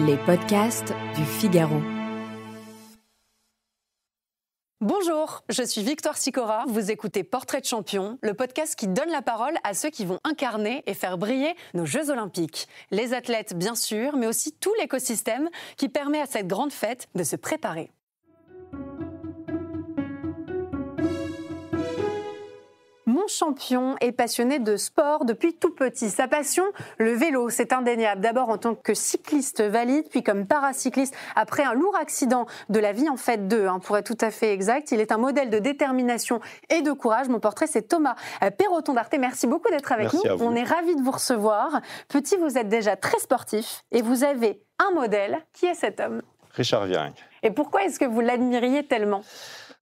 Les podcasts du Figaro. Bonjour, je suis Victoire Sicora. Vous écoutez Portrait de champion, le podcast qui donne la parole à ceux qui vont incarner et faire briller nos Jeux Olympiques. Les athlètes, bien sûr, mais aussi tout l'écosystème qui permet à cette grande fête de se préparer. Mon champion est passionné de sport depuis tout petit. Sa passion, le vélo, c'est indéniable. D'abord en tant que cycliste valide, puis comme paracycliste. Après un lourd accident de la vie en fait 2, pour être tout à fait exact. Il est un modèle de détermination et de courage. Mon portrait, c'est Thomas Perroton-Darté. Merci beaucoup d'être avec nous. On est ravis de vous recevoir. Petit, vous êtes déjà très sportif et vous avez un modèle. Qui est cet homme ? Richard Virenque. Et pourquoi est-ce que vous l'admiriez tellement ?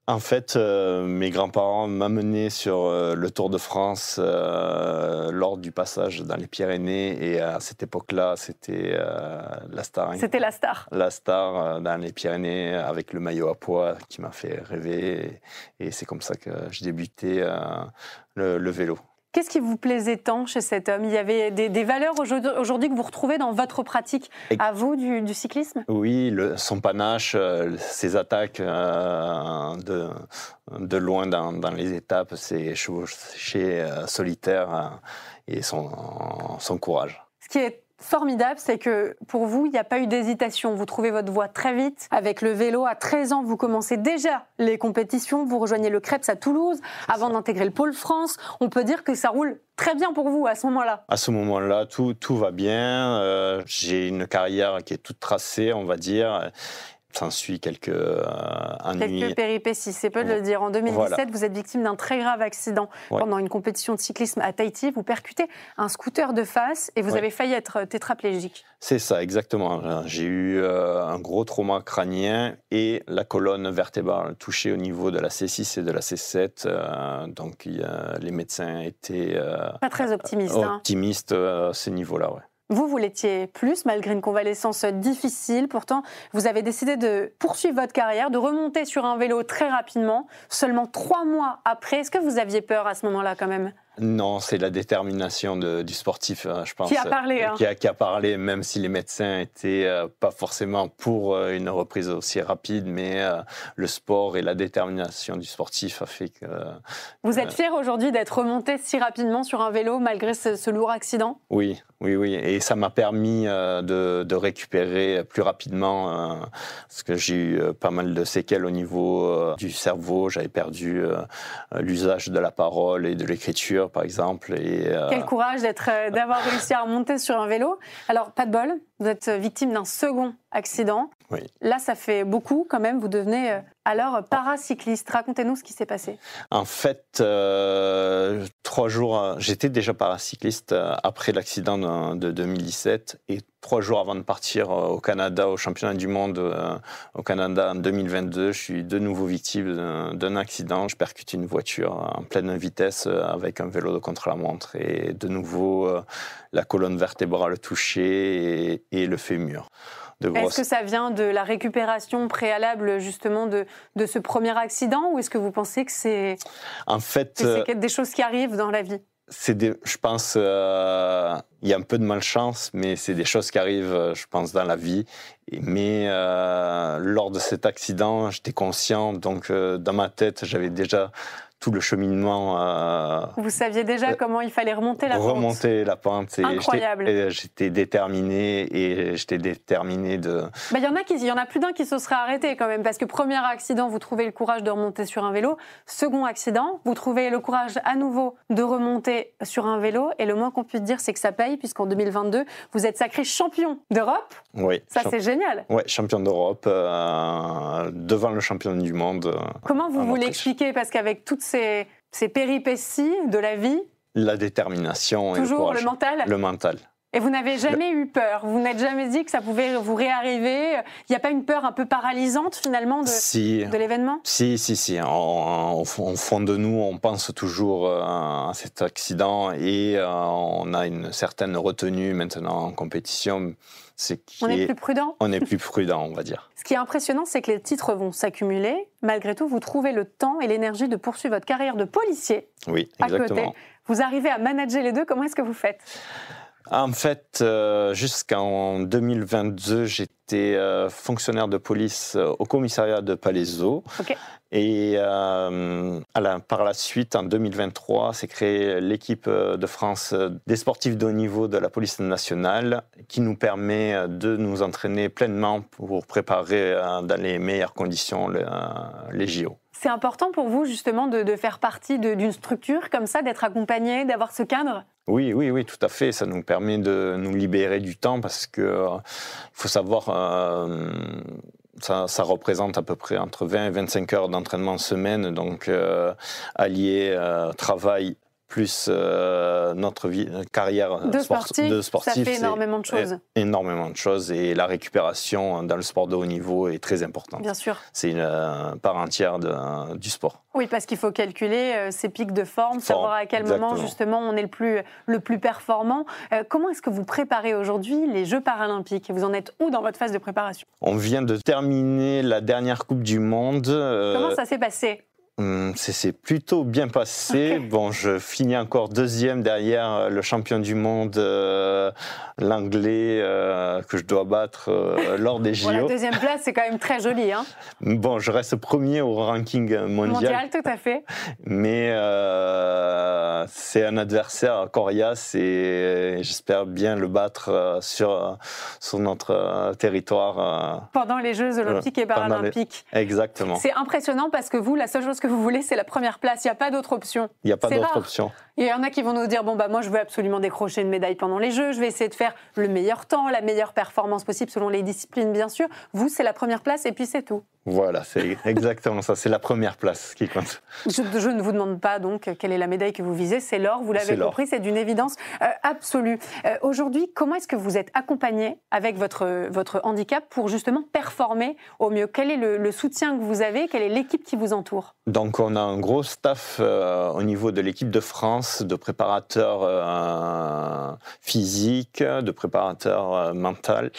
En fait, mes grands-parents m'amenaient sur le Tour de France lors du passage dans les Pyrénées. Et à cette époque-là, c'était la star. C'était la star. La star dans les Pyrénées avec le maillot à pois qui m'a fait rêver. Et c'est comme ça que j'ai débuté le vélo. Qu'est-ce qui vous plaisait tant chez cet homme ? Il y avait des valeurs aujourd'hui que vous retrouvez dans votre pratique, à vous, du cyclisme ? Oui, son panache, ses attaques de loin dans les étapes, ses chevauchées solitaires et son courage. Ce qui est formidable, c'est que pour vous, il n'y a pas eu d'hésitation. Vous trouvez votre voie très vite. Avec le vélo, à 13 ans, vous commencez déjà les compétitions. Vous rejoignez le Krebs à Toulouse avant d'intégrer le Pôle France. On peut dire que ça roule très bien pour vous à ce moment-là. À ce moment-là, tout va bien. J'ai une carrière qui est toute tracée, on va dire. S'ensuit quelques ennuis. Quelques péripéties, c'est peu de le dire. En 2017, voilà. Vous êtes victime d'un très grave accident pendant une compétition de cyclisme à Tahiti. Vous percutez un scooter de face et vous avez failli être tétraplégique. C'est ça, exactement. J'ai eu un gros trauma crânien et la colonne vertébrale touchée au niveau de la C6 et de la C7. Donc les médecins étaient pas très optimistes. Optimistes à ce niveau-là, ouais. Vous l'étiez plus, malgré une convalescence difficile. Pourtant, vous avez décidé de poursuivre votre carrière, de remonter sur un vélo très rapidement, seulement 3 mois après. Est-ce que vous aviez peur à ce moment-là quand même ? Non, c'est la détermination du sportif, je pense. Qui a parlé. Qui a parlé, même si les médecins étaient pas forcément pour une reprise aussi rapide, mais le sport et la détermination du sportif a fait que... Vous êtes fier aujourd'hui d'être remonté si rapidement sur un vélo malgré ce lourd accident ? Oui. Et ça m'a permis de récupérer plus rapidement parce que j'ai eu pas mal de séquelles au niveau du cerveau. J'avais perdu l'usage de la parole et de l'écriture, par exemple. Quel courage d'avoir réussi à remonter sur un vélo. Alors, pas de bol, vous êtes victime d'un second accident. Oui. Là, ça fait beaucoup quand même. Vous devenez alors paracycliste. Racontez-nous ce qui s'est passé. En fait, 3 jours, j'étais déjà paracycliste après l'accident de 2017 et 3 jours avant de partir au Canada, au championnat du monde au Canada en 2022, je suis de nouveau victime d'un accident. Je percute une voiture en pleine vitesse avec un vélo de contre-la-montre et de nouveau la colonne vertébrale touchée et le fémur. Est-ce que ça vient de la récupération préalable justement de ce premier accident ou est-ce que vous pensez que c'est des choses qui arrivent dans la vie ? Je pense il y a un peu de malchance, mais c'est des choses qui arrivent, je pense, dans la vie. Mais lors de cet accident, j'étais conscient, donc dans ma tête, j'avais déjà tout le cheminement. Vous saviez déjà comment il fallait remonter la pente. Remonter la pente. Incroyable. J'étais déterminé de... Il y en a plus d'un qui se serait arrêté quand même, parce que premier accident, vous trouvez le courage de remonter sur un vélo. Second accident, vous trouvez le courage à nouveau de remonter sur un vélo. Et le moins qu'on puisse dire, c'est que ça paye, puisqu'en 2022, vous êtes sacré champion d'Europe. Oui. Ça, c'est génial. Oui, champion d'Europe, devant le champion du monde. Comment vous l'expliquez ? Parce qu'avec toutes ces péripéties de la vie... La détermination et le courage. Toujours le mental ? Le mental. Et vous n'avez jamais eu peur ? Vous n'êtes jamais dit que ça pouvait vous réarriver ? Il n'y a pas une peur un peu paralysante finalement de l'événement ? Si. Au fond de nous, on pense toujours à cet accident et on a une certaine retenue maintenant en compétition. On est plus prudent ? On est plus prudent, on va dire. Ce qui est impressionnant, c'est que les titres vont s'accumuler. Malgré tout, vous trouvez le temps et l'énergie de poursuivre votre carrière de policier. Oui, exactement. À côté. Vous arrivez à manager les deux. Comment est-ce que vous faites ? En fait, jusqu'en 2022, j'étais fonctionnaire de police au commissariat de Palaiseau. Okay. Et par la suite, en 2023, s'est créée l'équipe de France des sportifs de haut niveau de la police nationale qui nous permet de nous entraîner pleinement pour préparer dans les meilleures conditions les JO. C'est important pour vous justement de faire partie d'une structure comme ça, d'être accompagné, d'avoir ce cadre ? Oui, tout à fait. Ça nous permet de nous libérer du temps parce que faut savoir, ça représente à peu près entre 20 et 25 heures d'entraînement semaine. Donc, allier travail plus notre carrière de sportif, ça fait énormément de choses. Énormément de choses et la récupération dans le sport de haut niveau est très importante. Bien sûr. C'est une part entière du sport. Oui, parce qu'il faut calculer ses pics de forme, savoir à quel moment justement on est le plus performant. Comment est-ce que vous préparez aujourd'hui les Jeux paralympiques ? Vous en êtes où dans votre phase de préparation ? On vient de terminer la dernière Coupe du Monde. Comment ça s'est passé ? C'est plutôt bien passé. Okay. Bon, je finis encore deuxième derrière le champion du monde, l'anglais, que je dois battre lors des JO. Bon, la deuxième place, c'est quand même très joli. Hein. Bon, je reste premier au ranking mondial. Tout à fait. Mais c'est un adversaire coriace et j'espère bien le battre sur notre territoire. Pendant les Jeux olympiques et paralympiques. Exactement. C'est impressionnant parce que vous, la seule chose que vous voulez, c'est la première place. Il n'y a pas d'autre option. Il n'y a pas d'autre option. Il y en a qui vont nous dire, moi, je veux absolument décrocher une médaille pendant les Jeux. Je vais essayer de faire le meilleur temps, la meilleure performance possible selon les disciplines, bien sûr. Vous, c'est la première place et puis c'est tout. Voilà, c'est exactement ça. C'est la première place qui compte. Je ne vous demande pas donc quelle est la médaille que vous visez. C'est l'or, vous l'avez compris, c'est d'une évidence absolue. Aujourd'hui, comment est-ce que vous êtes accompagné avec votre handicap pour justement performer au mieux ? Quel est le soutien que vous avez ? Quelle est l'équipe qui vous entoure ? Donc on a un gros staff au niveau de l'équipe de France, de préparateurs physiques, de préparateurs mentaux,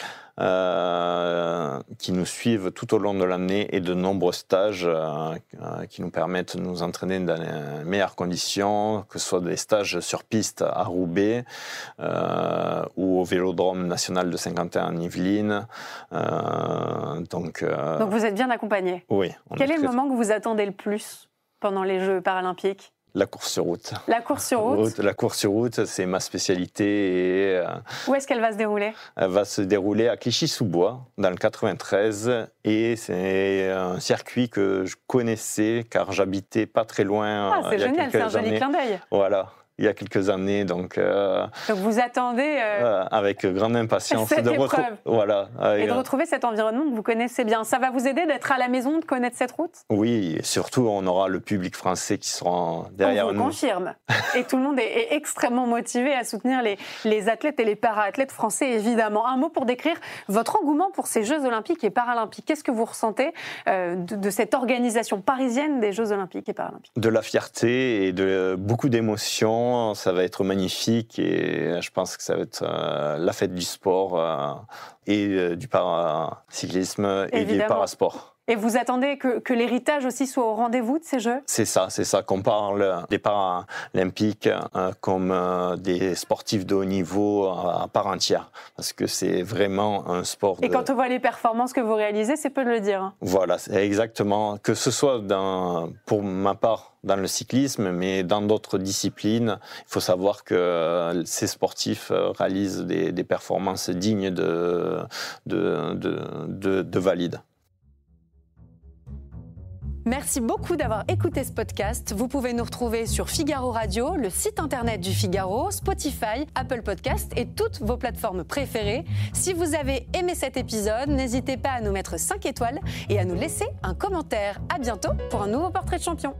qui nous suivent tout au long de l'année et de nombreux stages qui nous permettent de nous entraîner dans les meilleures conditions, que ce soit des stages sur piste à Roubaix ou au Vélodrome national de Saint-Quentin en Yvelines. Donc vous êtes bien accompagné. Oui. Quel est le moment que vous attendez le plus pendant les Jeux paralympiques ? La course sur route. La course sur route. La course sur route, c'est ma spécialité. Et, où est-ce qu'elle va se dérouler ? Elle va se dérouler à Clichy-sous-Bois, dans le 93. Et c'est un circuit que je connaissais, car j'habitais pas très loin. C'est génial, c'est un joli clin d'œil. Voilà. Il y a quelques années, donc vous attendez avec grande impatience cette épreuve. Et de retrouver cet environnement que vous connaissez bien. Ça va vous aider d'être à la maison, de connaître cette route ? Oui, et surtout on aura le public français qui sera derrière nous. On vous confirme. Et tout le monde est extrêmement motivé à soutenir les athlètes et les para-athlètes français, évidemment. Un mot pour décrire votre engouement pour ces Jeux olympiques et paralympiques. Qu'est-ce que vous ressentez de cette organisation parisienne des Jeux olympiques et paralympiques ? De la fierté et de beaucoup d'émotions. Ça va être magnifique et je pense que ça va être la fête du sport et du paracyclisme et du parasport. Et vous attendez que l'héritage aussi soit au rendez-vous de ces Jeux ? C'est ça qu'on parle des Paralympiques comme des sportifs de haut niveau à part entière, parce que c'est vraiment un sport. Et quand on voit les performances que vous réalisez, c'est peu de le dire. Voilà, c'est exactement. Que ce soit pour ma part dans le cyclisme, mais dans d'autres disciplines, il faut savoir que ces sportifs réalisent des performances dignes de valides. Merci beaucoup d'avoir écouté ce podcast. Vous pouvez nous retrouver sur Figaro Radio, le site internet du Figaro, Spotify, Apple Podcast et toutes vos plateformes préférées. Si vous avez aimé cet épisode, n'hésitez pas à nous mettre 5 étoiles et à nous laisser un commentaire. À bientôt pour un nouveau portrait de champion.